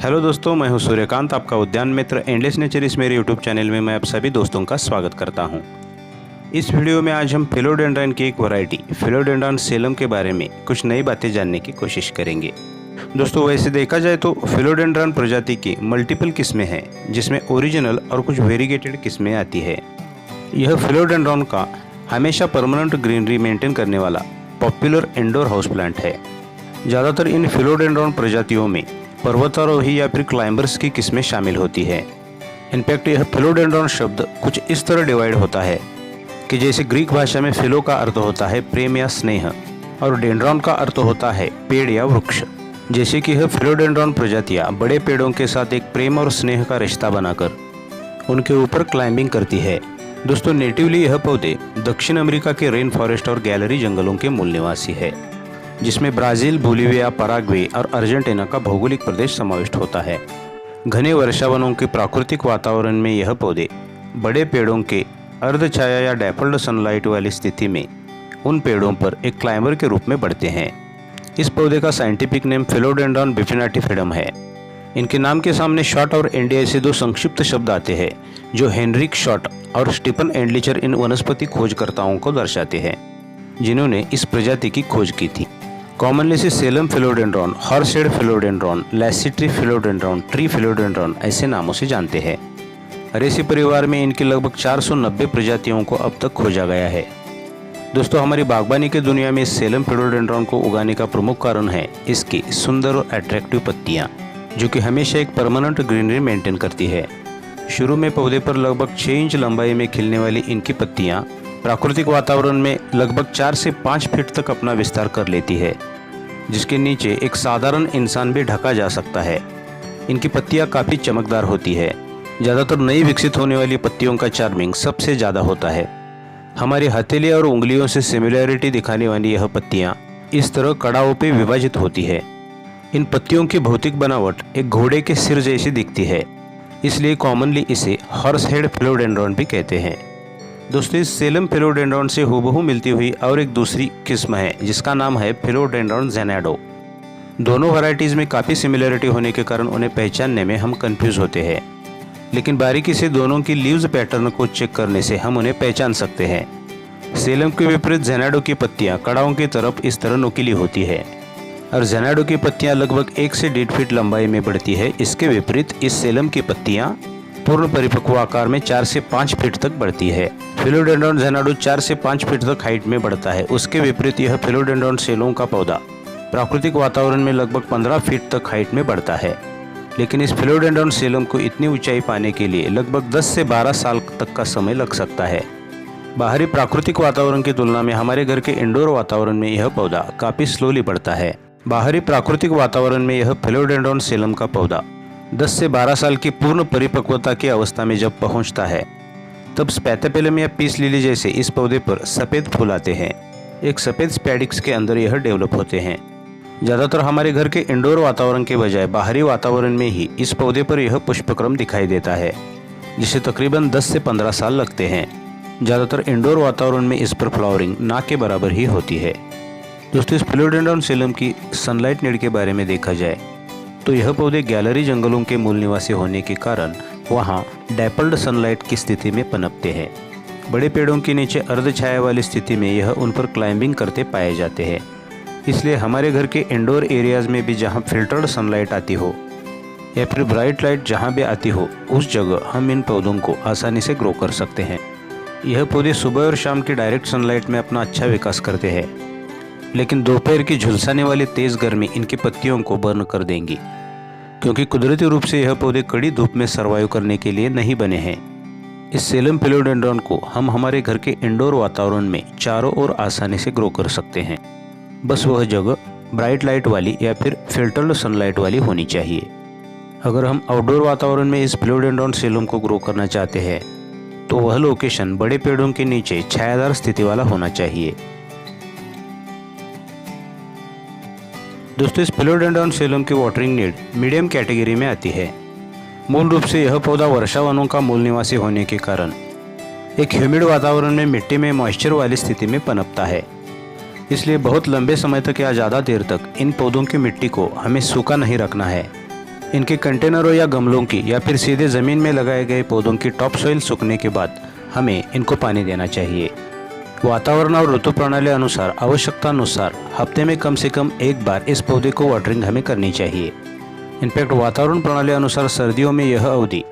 Hello दोस्तों, मैं हूं सूर्यकांत, आपका उद्यान मित्र एंडलेस नेचर। इस मेरे यूट्यूब चैनल में मैं आप सभी दोस्तों का स्वागत करता हूं। इस वीडियो में आज हम फिलोडेंड्रन की एक वैरायटी फिलोडेंड्रन सेलम के बारे में कुछ नई बातें जानने की कोशिश करेंगे। दोस्तों, वैसे देखा जाए तो फिलोडेंड्रन प्रजाति की मल्टीपल किस्में हैं, जिसमें ओरिजिनल और कुछ वेरीगेटेड किस्में आती है। यह फिलोडेंड्रन का हमेशा परमानेंट ग्रीनरी मेंटेन करने वाला पॉपुलर इंडोर हाउस प्लांट है। ज़्यादातर इन फिलोडेंड्रन प्रजातियों में पर्वतारोही या फिर क्लाइंबर्स की किस्में शामिल होती है। इनफैक्ट यह फिलोडेंड्रन शब्द कुछ इस तरह डिवाइड होता है कि जैसे ग्रीक भाषा में फिलो का अर्थ होता है प्रेम या स्नेह और डेंड्रॉन का अर्थ होता है पेड़ या वृक्ष। जैसे कि यह फिलोडेंड्रन प्रजातियां बड़े पेड़ों के साथ एक प्रेम और स्नेह का रिश्ता बनाकर उनके ऊपर क्लाइंबिंग करती है। दोस्तों, नेटिवली यह पौधे दक्षिण अमेरिका के रेन फॉरेस्ट और गैलरी जंगलों के मूल निवासी है, जिसमें ब्राज़ील, बोलिविया, पराग्वे और अर्जेंटीना का भौगोलिक प्रदेश समाविष्ट होता है। घने वर्षावनों के प्राकृतिक वातावरण में यह पौधे बड़े पेड़ों के अर्धछाया या डैफल्ड सनलाइट वाली स्थिति में उन पेड़ों पर एक क्लाइंबर के रूप में बढ़ते हैं। इस पौधे का साइंटिफिक नेम फिलोडेंड्रन बिफिनाटिफिडम है। इनके नाम के सामने शॉट और एंडी ऐसे दो संक्षिप्त शब्द आते हैं, जो हेनरिक शॉट और स्टीफन एंडलिचर इन वनस्पति खोजकर्ताओं को दर्शाते हैं, जिन्होंने इस प्रजाति की खोज की थी। कॉमनली इसे Salem philodendron, Horsehead philodendron, लैसीट्री philodendron, tree philodendron ऐसे नामों से जानते हैं। अरेसी परिवार में इनकी लगभग 490 प्रजातियों को अब तक खोजा गया है। दोस्तों, हमारी बागबानी की दुनिया में सेलम फिलोडेंड्रन को उगाने का प्रमुख कारण है इसकी सुंदर और अट्रैक्टिव पत्तियाँ, जो कि हमेशा एक परमानेंट ग्रीनरी मेंटेन करती है। शुरू में पौधे पर लगभग 6 इंच लंबाई में खिलने वाली इनकी पत्तियाँ प्राकृतिक वातावरण में लगभग 4 से 5 फीट तक अपना विस्तार कर लेती है, जिसके नीचे एक साधारण इंसान भी ढका जा सकता है। इनकी पत्तियां काफ़ी चमकदार होती है। ज़्यादातर नई विकसित होने वाली पत्तियों का चार्मिंग सबसे ज़्यादा होता है। हमारी हथेली और उंगलियों से सिमिलैरिटी दिखाने वाली यह पत्तियां इस तरह कड़ाओं पे विभाजित होती है। इन पत्तियों की भौतिक बनावट एक घोड़े के सिर जैसी दिखती है, इसलिए कॉमनली इसे हॉर्सहेड फिलोडेंड्रन भी कहते हैं। दोस्तों, इस सेलम फिलोडेंड्रन से हूबहू मिलती हुई और एक दूसरी किस्म है, जिसका नाम है फिलोडेंड्रन ज़ेनाडो। दोनों वैरायटीज़ में काफ़ी सिमिलरिटी होने के कारण उन्हें पहचानने में हम कंफ्यूज होते हैं, लेकिन बारीकी से दोनों की लीव्स पैटर्न को चेक करने से हम उन्हें पहचान सकते हैं। सेलम के विपरीत ज़ेनाडो की पत्तियाँ कड़ाओं की तरफ इस तरह नुकीली होती है और ज़ेनाडो की पत्तियाँ लगभग 1 से 1.5 फीट लंबाई में बढ़ती है। इसके विपरीत इस सेलम की पत्तियाँ पूर्ण परिपक्व आकार में 4 से 5 फीट तक बढ़ती है। फिलोडेंड्रन ज़ेनाडो 4 से 5 फीट तक हाइट में बढ़ता है। उसके विपरीत यह फिलोडेंड्रन सेलोम का पौधा प्राकृतिक वातावरण में लगभग 15 फीट तक हाइट में बढ़ता है, लेकिन इस फिलोडेंड्रन सेलोम को इतनी ऊंचाई पाने के लिए लगभग 10 से 12 साल तक का समय लग सकता है। बाहरी प्राकृतिक वातावरण की तुलना में हमारे घर के इंडोर वातावरण में यह पौधा काफ़ी स्लोली बढ़ता है। बाहरी प्राकृतिक वातावरण में यह फिलोडेंड्रन सेलम का पौधा 10 से 12 साल की पूर्ण परिपक्वता की अवस्था में जब पहुंचता है, तब स्पैथेपेलम या पीस लिली जैसे इस पौधे पर सफ़ेद फूल आते हैं। एक सफ़ेद स्पैडिक्स के अंदर यह डेवलप होते हैं। ज़्यादातर हमारे घर के इंडोर वातावरण के बजाय बाहरी वातावरण में ही इस पौधे पर यह पुष्पक्रम दिखाई देता है, जिसे तकरीबन 10 से 15 साल लगते हैं। ज़्यादातर इंडोर वातावरण में इस पर फ्लावरिंग ना के बराबर ही होती है। दोस्तों, इस फिलोडेंड्रन सेलम की सनलाइट नीड के बारे में देखा जाए तो यह पौधे गैलरी जंगलों के मूल निवासी होने के कारण वहाँ डैपल्ड सनलाइट की स्थिति में पनपते हैं। बड़े पेड़ों के नीचे अर्धछाया वाली स्थिति में यह उन पर क्लाइंबिंग करते पाए जाते हैं। इसलिए हमारे घर के इंडोर एरियाज़ में भी जहाँ फिल्टर्ड सनलाइट आती हो या फिर ब्राइट लाइट जहाँ भी आती हो, उस जगह हम इन पौधों को आसानी से ग्रो कर सकते हैं। यह पौधे सुबह और शाम की डायरेक्ट सनलाइट में अपना अच्छा विकास करते हैं, लेकिन दोपहर की झुलसाने वाली तेज़ गर्मी इनकी पत्तियों को बर्न कर देंगी, क्योंकि कुदरती रूप से यह पौधे कड़ी धूप में सर्वाइव करने के लिए नहीं बने हैं। इस सेलम फिलोडेंड्रन को हम हमारे घर के इंडोर वातावरण में चारों ओर आसानी से ग्रो कर सकते हैं। बस वह जगह ब्राइट लाइट वाली या फिर फिल्टर्ड सनलाइट वाली होनी चाहिए। अगर हम आउटडोर वातावरण में इस फिलोडेंड्रन सेलम को ग्रो करना चाहते हैं, तो वह लोकेशन बड़े पेड़ों के नीचे छायादार स्थिति वाला होना चाहिए। दोस्तों, इस फिलोडेंड्रन सेलम की वाटरिंग नीड मीडियम कैटेगरी में आती है। मूल रूप से यह पौधा वर्षावनों का मूल निवासी होने के कारण एक ह्यूमिड वातावरण में मिट्टी में मॉइस्चर वाली स्थिति में पनपता है। इसलिए बहुत लंबे समय तक या ज़्यादा देर तक इन पौधों की मिट्टी को हमें सूखा नहीं रखना है। इनके कंटेनरों या गमलों की या फिर सीधे ज़मीन में लगाए गए पौधों की टॉप सॉइल सूखने के बाद हमें इनको पानी देना चाहिए। वातावरण और ऋतु प्रणाली अनुसार आवश्यकता अनुसार हफ्ते में कम से कम एक बार इस पौधे को वाटरिंग हमें करनी चाहिए। इनफैक्ट वातावरण प्रणाली अनुसार सर्दियों में यह अवधि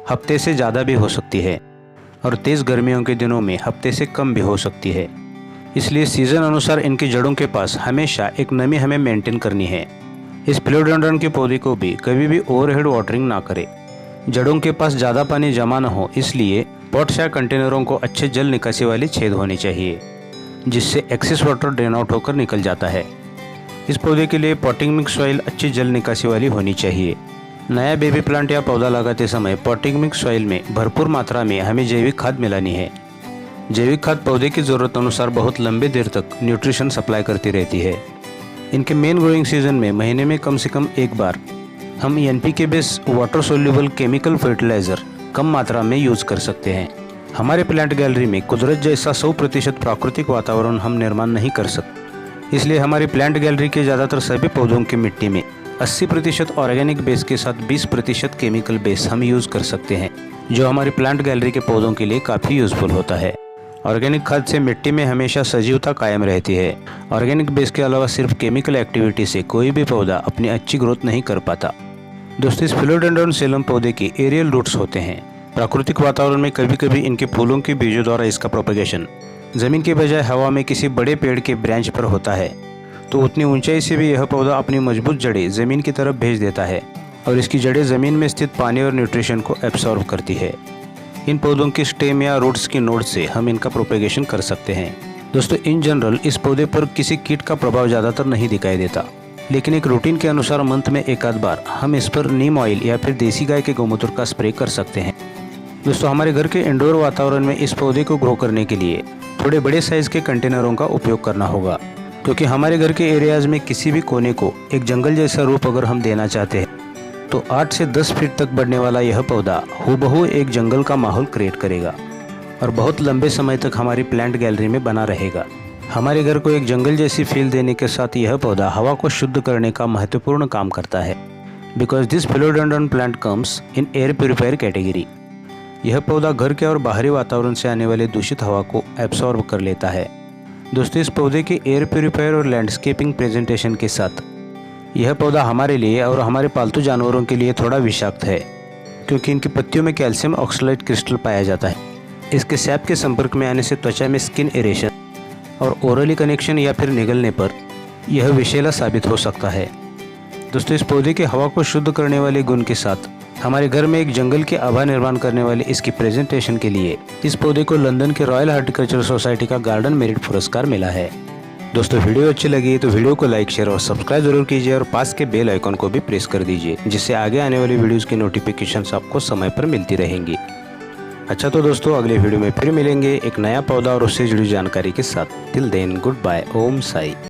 हफ्ते से ज़्यादा भी हो सकती है और तेज़ गर्मियों के दिनों में हफ्ते से कम भी हो सकती है। इसलिए सीज़न अनुसार इनकी जड़ों के पास हमेशा एक नमी हमें मेंटेन करनी है। इस फिलोडेंड्रन के पौधे को भी कभी भी ओवरहेड वाटरिंग ना करें। जड़ों के पास ज़्यादा पानी जमा न हो, इसलिए पॉट्स या कंटेनरों को अच्छे जल निकासी वाली छेद होनी चाहिए जिससे एक्सेस वाटर ड्रेन आउट होकर निकल जाता है। इस पौधे के लिए पॉटिंग मिक्स सॉइल अच्छी जल निकासी वाली होनी चाहिए। नया बेबी प्लांट या पौधा लगाते समय पॉटिंग मिक्स सॉइल में भरपूर मात्रा में हमें जैविक खाद मिलानी है। जैविक खाद पौधे की ज़रूरत अनुसार बहुत लंबे देर तक न्यूट्रिशन सप्लाई करती रहती है। इनके मेन ग्रोइंग सीजन में महीने में कम से कम एक बार हम NPK based water soluble chemical fertiliser कम मात्रा में यूज़ कर सकते हैं। हमारे प्लांट गैलरी में कुदरत जैसा 100% प्राकृतिक वातावरण हम निर्माण नहीं कर सकते, इसलिए हमारी प्लांट गैलरी के ज़्यादातर सभी पौधों की मिट्टी में 80% ऑर्गेनिक बेस के साथ 20% केमिकल बेस हम यूज़ कर सकते हैं, जो हमारी प्लांट गैलरी के पौधों के लिए काफ़ी यूज़फुल होता है। ऑर्गेनिक खाद से मिट्टी में हमेशा सजीवता कायम रहती है। ऑर्गेनिक बेस के अलावा सिर्फ केमिकल एक्टिविटी से कोई भी पौधा अपनी अच्छी ग्रोथ नहीं कर पाता। दोस्तों, इस फिलोडेंड्रन सेलम पौधे के एरियल रूट्स होते हैं। प्राकृतिक वातावरण में कभी कभी इनके फूलों के बीजों द्वारा इसका प्रोपेगेशन ज़मीन के बजाय हवा में किसी बड़े पेड़ के ब्रांच पर होता है, तो उतनी ऊंचाई से भी यह पौधा अपनी मजबूत जड़ें ज़मीन की तरफ भेज देता है और इसकी जड़ें ज़मीन में स्थित पानी और न्यूट्रिशन को एब्सॉर्ब करती है। इन पौधों की स्टेम या रूट्स की नोड से हम इनका प्रोपेगेशन कर सकते हैं। दोस्तों, इन जनरल इस पौधे पर किसी कीट का प्रभाव ज़्यादातर नहीं दिखाई देता, लेकिन एक रूटीन के अनुसार मंथ में एक आध बार हम इस पर नीम ऑयल या फिर देसी गाय के गौमूत्र का स्प्रे कर सकते हैं। दोस्तों, हमारे घर के इंडोर वातावरण में इस पौधे को ग्रो करने के लिए थोड़े बड़े साइज़ के कंटेनरों का उपयोग करना होगा, क्योंकि हमारे घर के एरियाज़ में किसी भी कोने को एक जंगल जैसा रूप अगर हम देना चाहते हैं तो 8 से 10 फीट तक बढ़ने वाला यह पौधा हूबहू एक जंगल का माहौल क्रिएट करेगा और बहुत लंबे समय तक हमारी प्लांट गैलरी में बना रहेगा। हमारे घर को एक जंगल जैसी फील देने के साथ यह पौधा हवा को शुद्ध करने का महत्वपूर्ण काम करता है, because this philodendron plant comes in air purifier category. यह पौधा घर के और बाहरी वातावरण से आने वाले दूषित हवा को एब्सॉर्ब कर लेता है। दोस्तों, इस पौधे के एयर प्यूरिफायर और लैंडस्केपिंग प्रेजेंटेशन के साथ यह पौधा हमारे लिए और हमारे पालतू जानवरों के लिए थोड़ा विषाक्त है, क्योंकि इनकी पत्तियों में कैल्शियम ऑक्सलेट क्रिस्टल पाया जाता है। इसके सैप के संपर्क में आने से त्वचा में स्किन इरेशन और ओरली कनेक्शन या फिर निगलने पर यह विषैला साबित हो सकता है। दोस्तों, इस पौधे के हवा को शुद्ध करने वाले गुण के साथ हमारे घर में एक जंगल के आभा निर्माण करने वाले इसकी प्रेजेंटेशन के लिए इस पौधे को लंदन के रॉयल हार्टिकल्चर सोसाइटी का गार्डन मेरिट पुरस्कार मिला है। दोस्तों, वीडियो अच्छी लगी तो वीडियो को लाइक, शेयर और सब्सक्राइब जरूर कीजिए और पास के बेल आइकन को भी प्रेस कर दीजिए, जिससे आगे आने वाली वीडियोस की नोटिफिकेशंस आपको समय पर मिलती रहेंगी। अच्छा, तो दोस्तों, अगले वीडियो में फिर मिलेंगे एक नया पौधा और उससे जुड़ी जानकारी के साथ। टिल देन, गुड बाय, ओम साई।